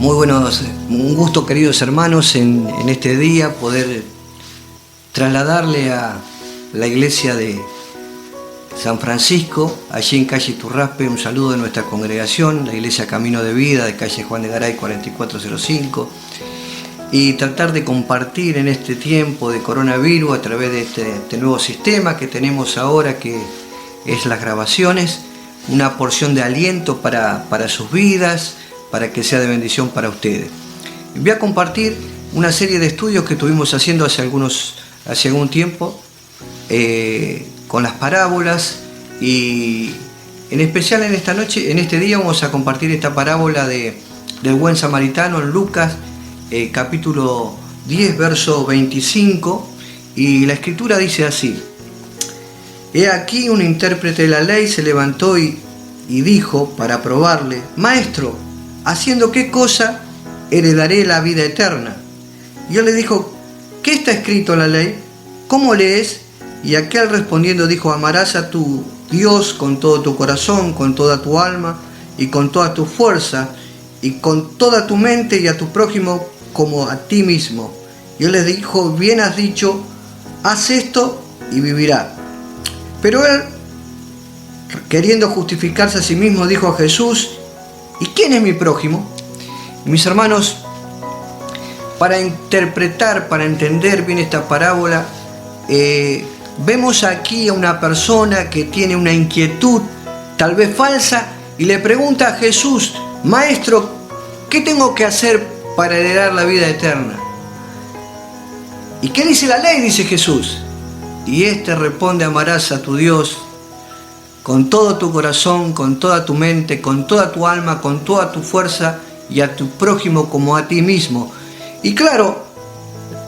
Un gusto, queridos hermanos, en este día poder trasladarle a la iglesia de San Francisco, allí en calle Turraspe, un saludo de nuestra congregación, la iglesia Camino de Vida de calle Juan de Garay 4405, y tratar de compartir en este tiempo de coronavirus a través de este nuevo sistema que tenemos ahora, que es las grabaciones, una porción de aliento para sus vidas, para que sea de bendición para ustedes. Voy a compartir una serie de estudios que estuvimos haciendo hace algún tiempo con las parábolas, y en especial en este día vamos a compartir esta parábola del buen samaritano en Lucas capítulo 10 verso 25, y la escritura dice así: He aquí un intérprete de la ley se levantó y dijo para probarle: Maestro, ¿haciendo qué cosa heredaré la vida eterna? Y él le dijo: ¿qué está escrito en la ley? ¿Cómo lees? Y aquel respondiendo dijo: amarás a tu Dios con todo tu corazón, con toda tu alma y con toda tu fuerza y con toda tu mente, y a tu prójimo como a ti mismo. Y él le dijo: bien has dicho, haz esto y vivirá. Pero él, queriendo justificarse a sí mismo, dijo a Jesús: ¿y quién es mi prójimo? Mis hermanos, para interpretar, para entender bien esta parábola, vemos aquí a una persona que tiene una inquietud, tal vez falsa, y le pregunta a Jesús: Maestro, ¿qué tengo que hacer para heredar la vida eterna? ¿Y qué dice la ley?, dice Jesús. Y este responde: amarás a tu Dios con todo tu corazón, con toda tu mente, con toda tu alma, con toda tu fuerza, y a tu prójimo como a ti mismo. Y claro,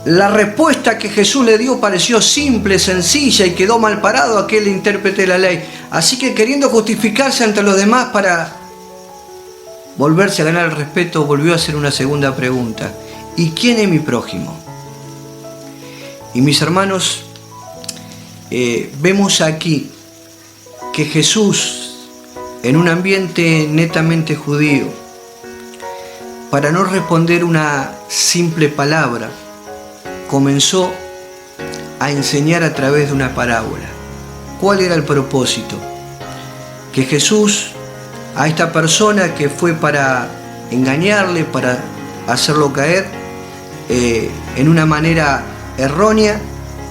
la respuesta que Jesús le dio pareció simple, sencilla, y quedó mal parado aquel intérprete de la ley. Así que, queriendo justificarse ante los demás para volverse a ganar el respeto, volvió a hacer una segunda pregunta: ¿y quién es mi prójimo? Y mis hermanos, vemos aquí que Jesús, en un ambiente netamente judío, para no responder una simple palabra, comenzó a enseñar a través de una parábola. ¿Cuál era el propósito? Que Jesús, a esta persona que fue para engañarle, para hacerlo caer en una manera errónea,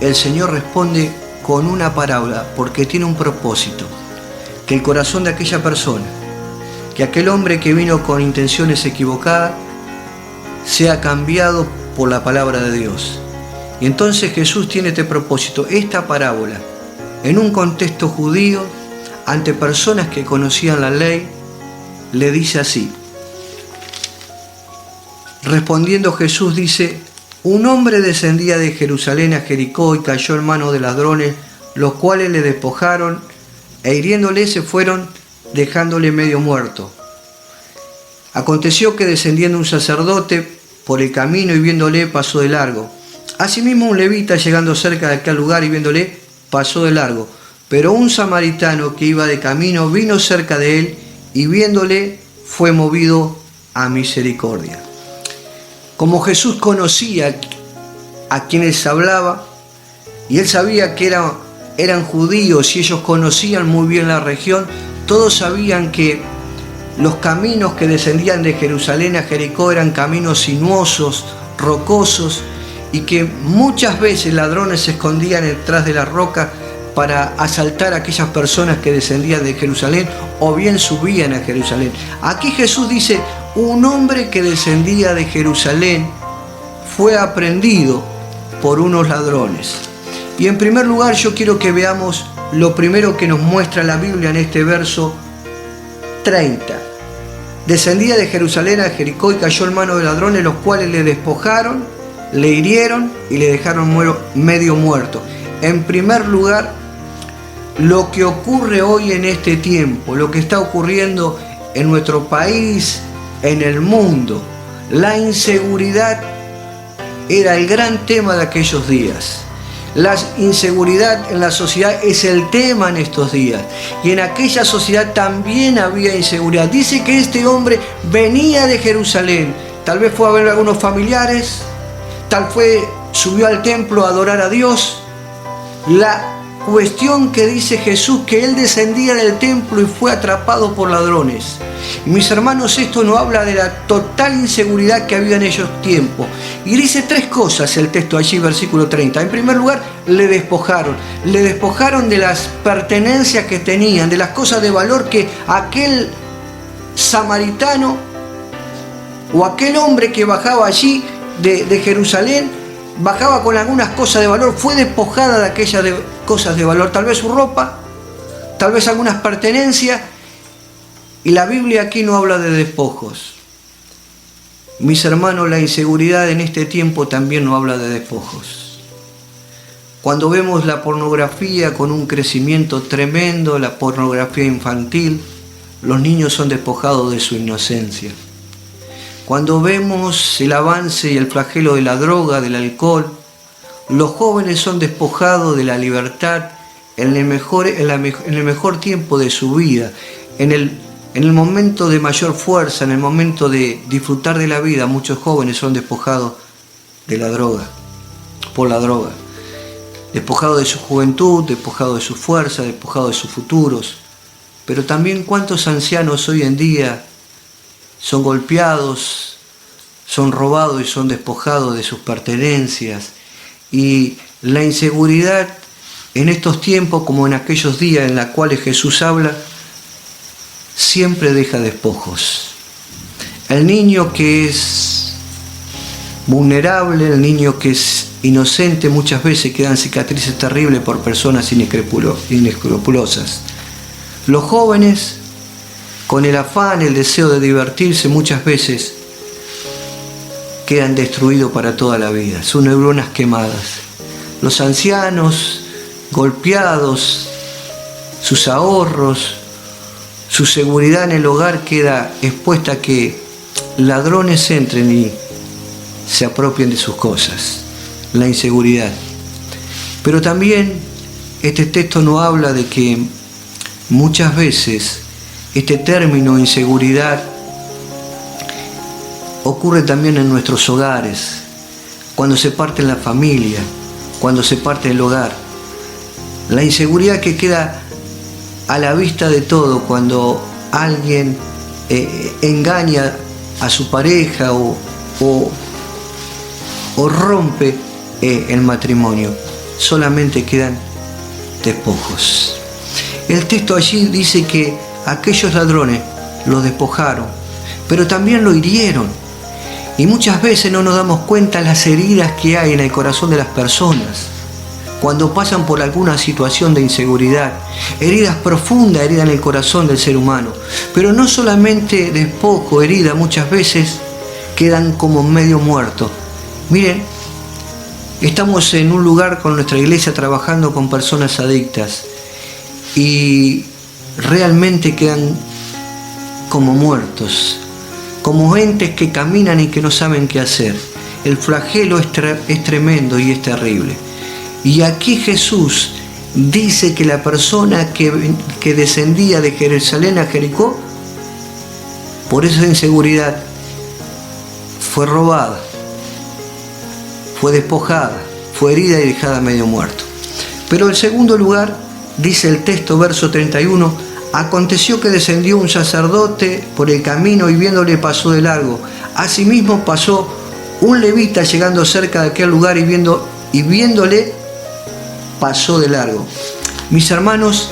el Señor responde con una parábola, porque tiene un propósito: que el corazón de aquella persona, que aquel hombre que vino con intenciones equivocadas, sea cambiado por la palabra de Dios. Y entonces Jesús tiene este propósito, esta parábola, en un contexto judío, ante personas que conocían la ley, le dice así. Respondiendo Jesús dice: un hombre descendía de Jerusalén a Jericó y cayó en manos de ladrones, los cuales le despojaron e hiriéndole se fueron, dejándole medio muerto. Aconteció que descendiendo un sacerdote por el camino y viéndole pasó de largo. Asimismo un levita, llegando cerca de aquel lugar y viéndole, pasó de largo. Pero un samaritano que iba de camino vino cerca de él y viéndole fue movido a misericordia. Como Jesús conocía a quienes hablaba, y él sabía que eran judíos y ellos conocían muy bien la región, todos sabían que los caminos que descendían de Jerusalén a Jericó eran caminos sinuosos, rocosos, y que muchas veces ladrones se escondían detrás de la roca para asaltar a aquellas personas que descendían de Jerusalén o bien subían a Jerusalén. Aquí Jesús dice: un hombre que descendía de Jerusalén fue aprehendido por unos ladrones. Y en primer lugar yo quiero que veamos lo primero que nos muestra la Biblia en este verso 30. Descendía de Jerusalén a Jericó y cayó en manos de ladrones, los cuales le despojaron, le hirieron y le dejaron medio muerto. En primer lugar, lo que ocurre hoy en este tiempo, lo que está ocurriendo en nuestro país, en el mundo, la inseguridad era el gran tema de aquellos días. La inseguridad en la sociedad es el tema en estos días. Y en aquella sociedad también había inseguridad. Dice que este hombre venía de Jerusalén, tal vez fue a ver a algunos familiares, subió al templo a adorar a Dios. La cuestión que dice Jesús, que él descendía del templo y fue atrapado por ladrones. Y mis hermanos, esto nos habla de la total inseguridad que había en esos tiempos. Y dice tres cosas el texto allí, versículo 30. En primer lugar, le despojaron de las pertenencias que tenían, de las cosas de valor que aquel samaritano o aquel hombre que bajaba allí de Jerusalén, bajaba con algunas cosas de valor, fue despojada de aquellas cosas de valor, tal vez su ropa, tal vez algunas pertenencias. Y la Biblia aquí no habla de despojos. Mis hermanos, la inseguridad en este tiempo también no habla de despojos. Cuando vemos la pornografía con un crecimiento tremendo, la pornografía infantil, los niños son despojados de su inocencia. Cuando vemos el avance y el flagelo de la droga, del alcohol, los jóvenes son despojados de la libertad en el mejor tiempo de su vida, en el momento de mayor fuerza, en el momento de disfrutar de la vida. Muchos jóvenes son despojados de la droga, por la droga, despojados de su juventud, despojados de su fuerza, despojados de sus futuros. Pero también cuántos ancianos hoy en día son golpeados, son robados y son despojados de sus pertenencias. Y la inseguridad en estos tiempos, como en aquellos días en los cuales Jesús habla, siempre deja despojos. El niño que es vulnerable, el niño que es inocente, muchas veces quedan cicatrices terribles por personas inescrupulosas. Los jóvenes, con el afán, el deseo de divertirse, muchas veces quedan destruidos para toda la vida, sus neuronas quemadas. Los ancianos, golpeados, sus ahorros, su seguridad en el hogar queda expuesta a que ladrones entren y se apropien de sus cosas. La inseguridad. Pero también este texto nos habla de que muchas veces este término inseguridad ocurre también en nuestros hogares, cuando se parte la familia, cuando se parte el hogar. La inseguridad que queda a la vista de todo cuando alguien engaña a su pareja o rompe el matrimonio. Solamente quedan despojos. El texto allí dice que aquellos ladrones los despojaron, pero también lo hirieron. Y muchas veces no nos damos cuenta las heridas que hay en el corazón de las personas cuando pasan por alguna situación de inseguridad, heridas profundas, heridas en el corazón del ser humano. Pero no solamente despojo, herida, muchas veces quedan como medio muertos. Miren, estamos en un lugar con nuestra iglesia trabajando con personas adictas y realmente quedan como muertos, como entes que caminan y que no saben qué hacer. El flagelo es tremendo y es terrible. Y aquí Jesús dice que la persona que descendía de Jerusalén a Jericó, por esa inseguridad, fue robada, fue despojada, fue herida y dejada medio muerto. Pero en segundo lugar, dice el texto, verso 31, aconteció que descendió un sacerdote por el camino y viéndole pasó de largo. Asimismo pasó un levita llegando cerca de aquel lugar y viéndole pasó de largo. Mis hermanos,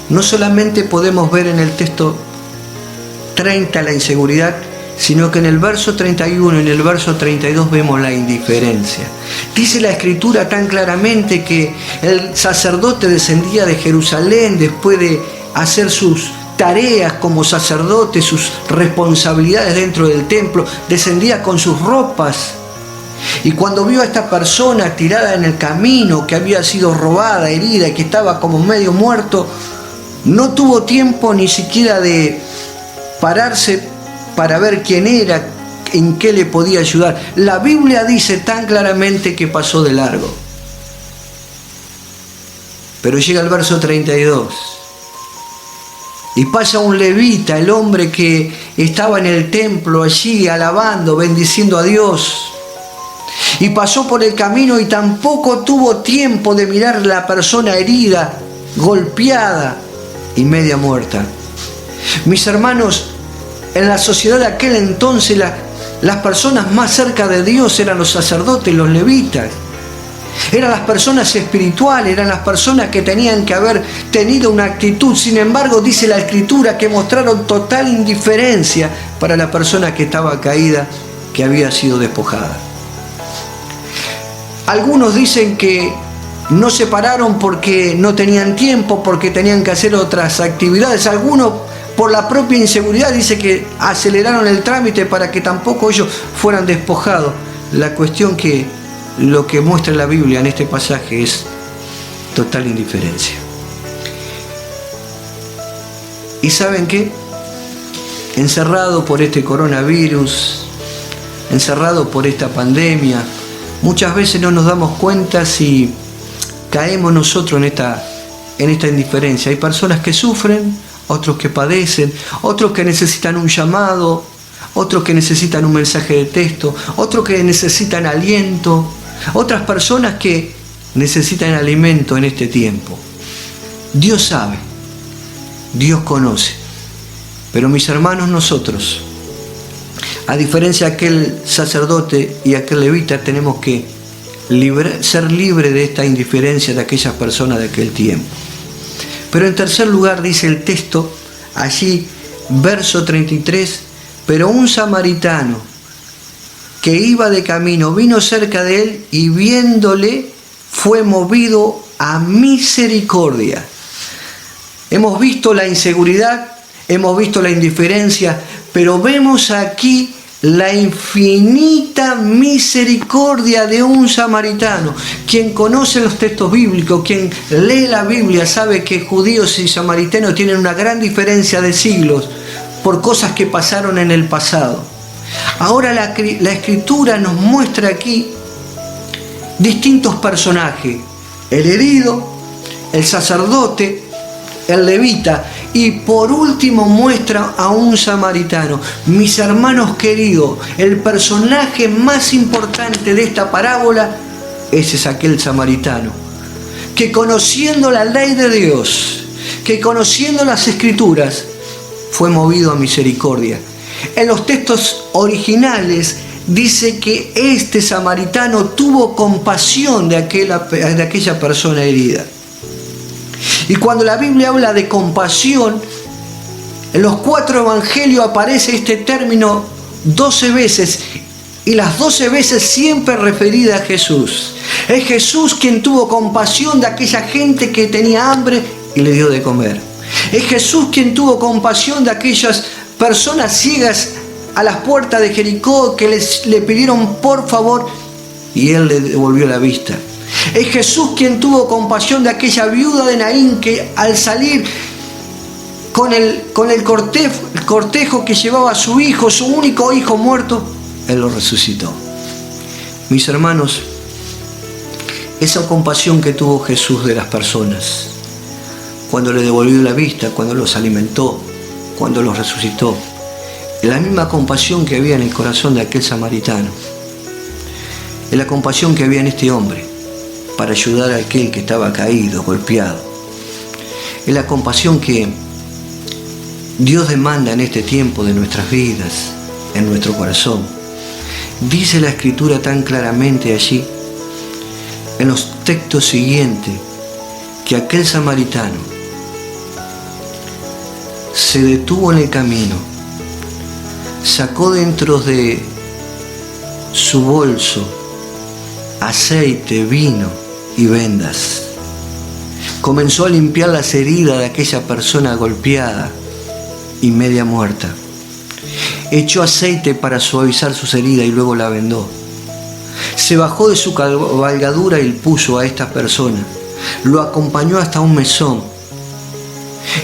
no solamente podemos ver en el texto 30 la inseguridad, sino que en el verso 31 y en el verso 32 vemos la indiferencia. Dice la Escritura tan claramente que el sacerdote descendía de Jerusalén después de hacer sus tareas como sacerdote, sus responsabilidades dentro del templo, descendía con sus ropas. Y cuando vio a esta persona tirada en el camino, que había sido robada, herida y que estaba como medio muerto, no tuvo tiempo ni siquiera de pararse para ver quién era, en qué le podía ayudar. La Biblia dice tan claramente que pasó de largo. Pero llega el verso 32 Y pasa un levita, el hombre que estaba en el templo allí alabando, bendiciendo a Dios. Y pasó por el camino y tampoco tuvo tiempo de mirar la persona herida, golpeada y media muerta. Mis hermanos, en la sociedad de aquel entonces las personas más cerca de Dios eran los sacerdotes, los levitas. Eran las personas espirituales, eran las personas que tenían que haber tenido una actitud. Sin embargo, dice la Escritura que mostraron total indiferencia para la persona que estaba caída, que había sido despojada. Algunos dicen que no se pararon porque no tenían tiempo, porque tenían que hacer otras actividades. Algunos, por la propia inseguridad, dice que aceleraron el trámite para que tampoco ellos fueran despojados. La cuestión que lo que muestra la Biblia en este pasaje es total indiferencia. ¿Y saben qué? Encerrado por este coronavirus, encerrado por esta pandemia, muchas veces no nos damos cuenta si caemos nosotros en esta indiferencia. Hay personas que sufren, otros que padecen, otros que necesitan un llamado, otros que necesitan un mensaje de texto, otros que necesitan aliento, otras personas que necesitan alimento en este tiempo. Dios sabe, Dios conoce, pero mis hermanos, nosotros, a diferencia de aquel sacerdote y aquel levita, tenemos que ser libres de esta indiferencia de aquellas personas de aquel tiempo. Pero en tercer lugar dice el texto, allí, verso 33, pero un samaritano que iba de camino vino cerca de él y viéndole fue movido a misericordia. Hemos visto la inseguridad, hemos visto la indiferencia, pero vemos aquí la infinita misericordia de un samaritano. Quien conoce los textos bíblicos, quien lee la Biblia, sabe que judíos y samaritanos tienen una gran diferencia de siglos por cosas que pasaron en el pasado. Ahora la Escritura nos muestra aquí distintos personajes: el herido, el sacerdote, el levita, y por último muestra a un samaritano. Mis hermanos queridos, el personaje más importante de esta parábola es aquel samaritano que, conociendo la ley de Dios, que conociendo las Escrituras, fue movido a misericordia. En los textos originales dice que este samaritano tuvo compasión de aquella persona herida. Y cuando la Biblia habla de compasión, en los 4 evangelios aparece este término 12 veces, y las 12 veces siempre referida a Jesús. Es Jesús quien tuvo compasión de aquella gente que tenía hambre y le dio de comer. Es Jesús quien tuvo compasión de aquellas personas ciegas a las puertas de Jericó que le pidieron por favor y él le devolvió la vista. Es Jesús quien tuvo compasión de aquella viuda de Naín que al salir con el cortejo que llevaba a su hijo, su único hijo muerto, él lo resucitó. Mis hermanos, esa compasión que tuvo Jesús de las personas, cuando le devolvió la vista, cuando los alimentó, cuando los resucitó, es la misma compasión que había en el corazón de aquel samaritano. Es la compasión que había en este hombre para ayudar a aquel que estaba caído, golpeado. Es la compasión que Dios demanda en este tiempo de nuestras vidas, en nuestro corazón. Dice la Escritura tan claramente allí, en los textos siguientes, que aquel samaritano se detuvo en el camino, sacó dentro de su bolso aceite, vino y vendas. Comenzó a limpiar las heridas de aquella persona golpeada y media muerta. Echó aceite para suavizar sus heridas y luego la vendó. Se bajó de su cabalgadura y puso a esta persona. Lo acompañó hasta un mesón.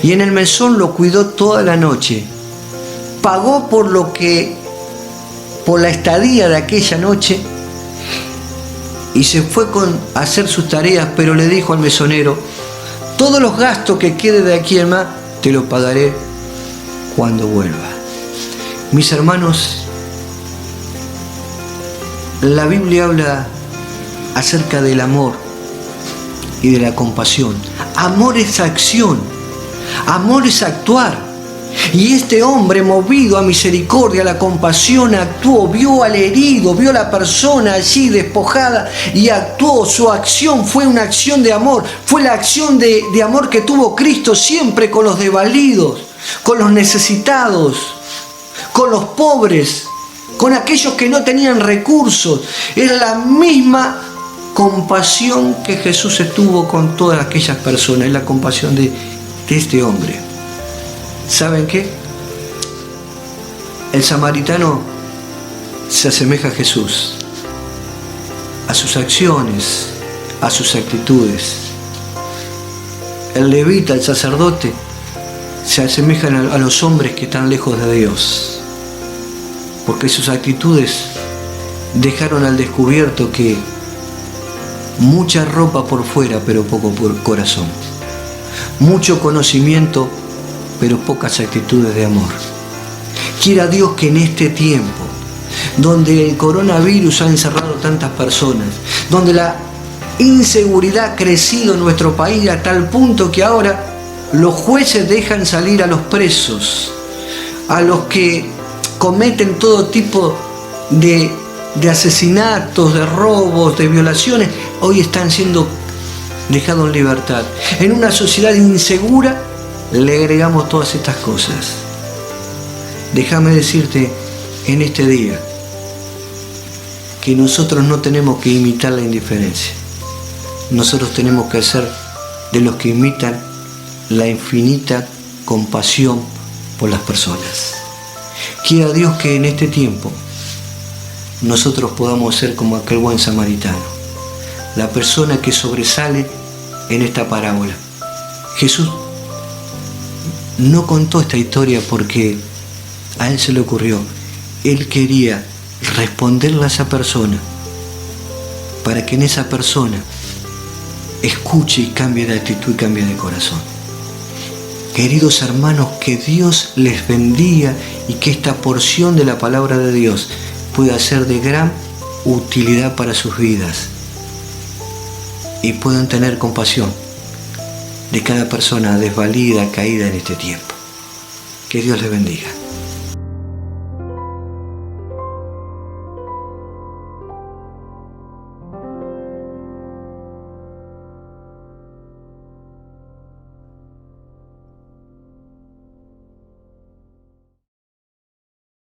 Y en el mesón lo cuidó toda la noche. Pagó por la estadía de aquella noche y se fue a hacer sus tareas, pero le dijo al mesonero: todos los gastos que quede de aquí en más te lo pagaré cuando vuelva. Mis hermanos, la Biblia habla acerca del amor y de la compasión. Amor es acción, amor es actuar. Y este hombre, movido a misericordia, a la compasión, actuó, vio al herido, vio a la persona allí despojada y actuó. Su acción fue una acción de amor, fue la acción de amor que tuvo Cristo siempre con los desvalidos, con los necesitados, con los pobres, con aquellos que no tenían recursos. Era la misma compasión que Jesús estuvo con todas aquellas personas, es la compasión de este hombre. ¿Saben qué? El samaritano se asemeja a Jesús, a sus acciones, a sus actitudes. El levita, el sacerdote, se asemejan a los hombres que están lejos de Dios, porque sus actitudes dejaron al descubierto que mucha ropa por fuera, pero poco por corazón. Mucho conocimiento, pero pocas actitudes de amor. Quiera Dios que en este tiempo, donde el coronavirus ha encerrado tantas personas, donde la inseguridad ha crecido en nuestro país a tal punto que ahora los jueces dejan salir a los presos, a los que cometen todo tipo de asesinatos, de robos, de violaciones, hoy están siendo dejados en libertad. En una sociedad insegura le agregamos todas estas cosas. Déjame decirte en este día que nosotros no tenemos que imitar la indiferencia. Nosotros tenemos que ser de los que imitan la infinita compasión por las personas. Quiera Dios que en este tiempo nosotros podamos ser como aquel buen samaritano, la persona que sobresale en esta parábola. Jesús no contó esta historia porque a él se le ocurrió. Él quería responderle a esa persona para que en esa persona escuche y cambie de actitud y cambie de corazón. Queridos hermanos, que Dios les bendiga y que esta porción de la palabra de Dios pueda ser de gran utilidad para sus vidas y puedan tener compasión de cada persona desvalida, caída en este tiempo. Que Dios les bendiga.